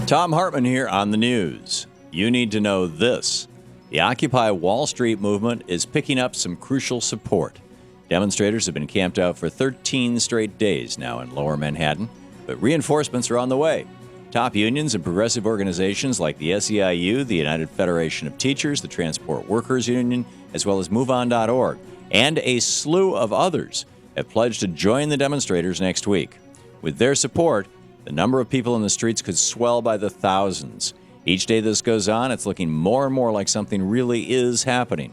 Thom Hartmann here on the news. You need to know this. The Occupy Wall Street movement is picking up some crucial support. Demonstrators have been camped out for 13 straight days now in lower Manhattan, but reinforcements are on the way. Top unions and progressive organizations like the SEIU, the United Federation of Teachers, the Transport Workers Union, as well as MoveOn.org, and a slew of others have pledged to join the demonstrators next week. With their support, the number of people in the streets could swell by the thousands. Each day this goes on, it's looking more and more like something really is happening.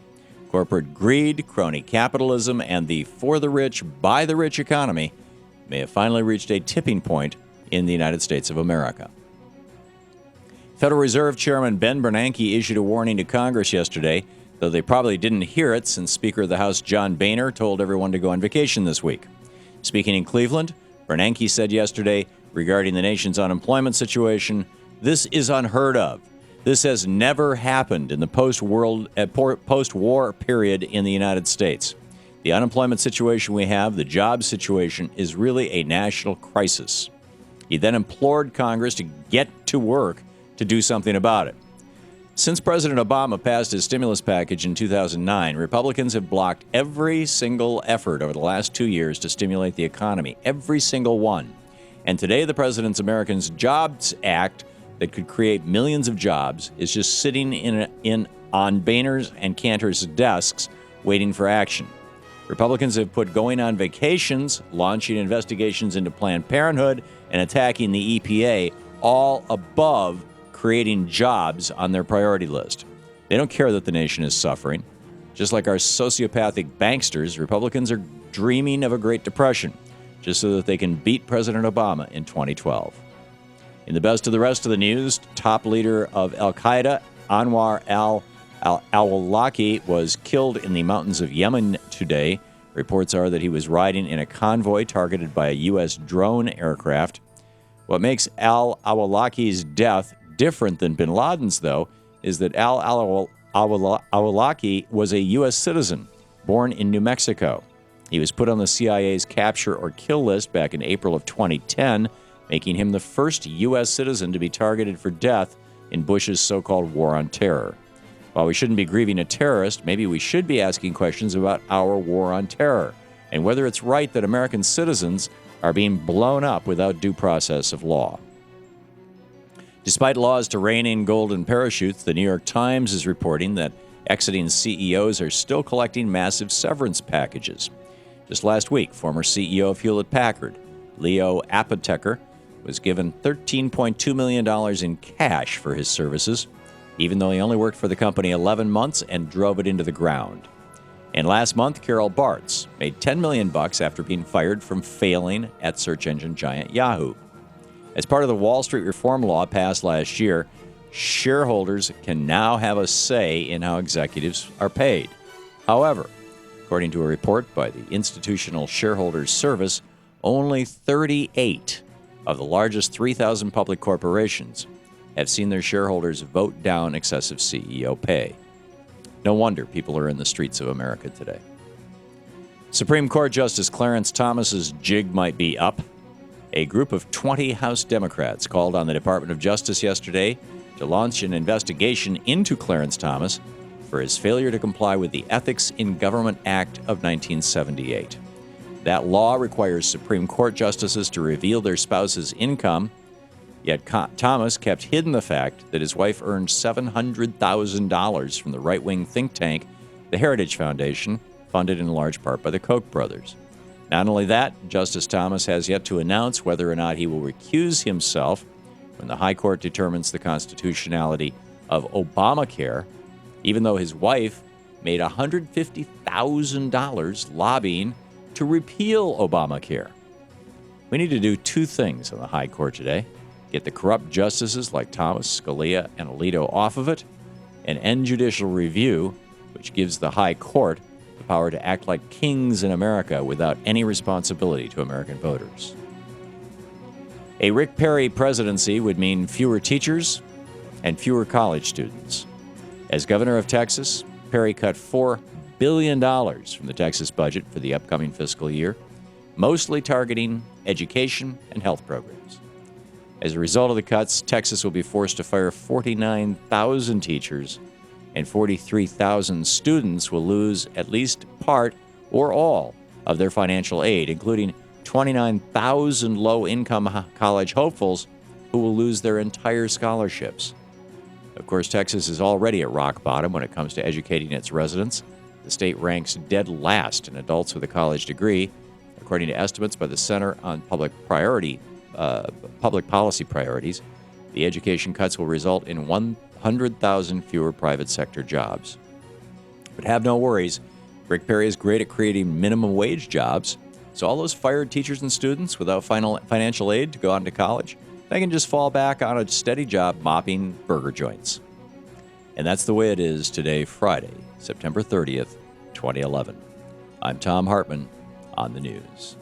Corporate greed, crony capitalism, and the for the rich, by the rich economy may have finally reached a tipping point in the United States of America. Federal Reserve Chairman Ben Bernanke issued a warning to Congress yesterday, though they probably didn't hear it since Speaker of the House John Boehner told everyone to go on vacation this week. Speaking in Cleveland, Bernanke said yesterday, regarding the nation's unemployment situation, this is unheard of. This has never happened in the post-war period in the United States. The unemployment situation we have, the job situation, is really a national crisis. He then implored Congress to get to work to do something about it. Since President Obama passed his stimulus package in 2009, Republicans have blocked every single effort over the last 2 years to stimulate the economy, every single one. And today, the President's Americans Jobs Act that could create millions of jobs is just sitting on Boehner's and Cantor's desks waiting for action. Republicans have put going on vacations, launching investigations into Planned Parenthood, and attacking the EPA all above creating jobs on their priority list. They don't care that the nation is suffering. Just like our sociopathic banksters, Republicans are dreaming of a Great Depression, just so that they can beat President Obama in 2012. In the best of the rest of the news, top leader of al-Qaeda, Anwar al-Awlaki, was killed in the mountains of Yemen today. Reports are that he was riding in a convoy targeted by a U.S. drone aircraft. What makes al-Awlaki's death different than bin Laden's, though, is that al-Awlaki was a U.S. citizen born in New Mexico. He was put on the CIA's capture or kill list back in April of 2010, making him the first U.S. citizen to be targeted for death in Bush's so-called war on terror. While we shouldn't be grieving a terrorist, maybe we should be asking questions about our war on terror and whether it's right that American citizens are being blown up without due process of law. Despite laws to rein in golden parachutes, the New York Times is reporting that exiting CEOs are still collecting massive severance packages. Just last week, former CEO of Hewlett-Packard, Leo Apotheker, was given $13.2 million in cash for his services, even though he only worked for the company 11 months and drove it into the ground. And last month, Carol Bartz made $10 million after being fired from failing at search engine giant Yahoo. As part of the Wall Street reform law passed last year, shareholders can now have a say in how executives are paid. However, according to a report by the Institutional Shareholders Service, only 38 of the largest 3,000 public corporations have seen their shareholders vote down excessive CEO pay. No wonder people are in the streets of America today. Supreme Court Justice Clarence Thomas's jig might be up. A group of 20 House Democrats called on the Department of Justice yesterday to launch an investigation into Clarence Thomas for his failure to comply with the Ethics in Government Act of 1978. That law requires Supreme Court justices to reveal their spouse's income, yet Thomas kept hidden the fact that his wife earned $700,000 from the right-wing think tank, the Heritage Foundation, funded in large part by the Koch brothers. Not only that, Justice Thomas has yet to announce whether or not he will recuse himself when the High Court determines the constitutionality of Obamacare, even though his wife made $150,000 lobbying to repeal Obamacare. We need to do two things on the High Court today: get the corrupt justices like Thomas, Scalia, and Alito off of it, and end judicial review, which gives the High Court the power to act like kings in America without any responsibility to American voters. A Rick Perry presidency would mean fewer teachers and fewer college students. As governor of Texas, Perry cut $4 billion from the Texas budget for the upcoming fiscal year, mostly targeting education and health programs. As a result of the cuts, Texas will be forced to fire 49,000 teachers, and 43,000 students will lose at least part or all of their financial aid, including 29,000 low-income college hopefuls who will lose their entire scholarships. Of course, Texas is already at rock bottom when it comes to educating its residents. The state ranks dead last in adults with a college degree, according to estimates by the Center on Public Policy Priorities. The education cuts will result in 100,000 fewer private sector jobs. But have no worries. Rick Perry is great at creating minimum wage jobs, so all those fired teachers and students without financial aid to go on to college, they can just fall back on a steady job mopping burger joints. And that's the way it is today, Friday, September 30th, 2011. I'm Thom Hartmann on the news.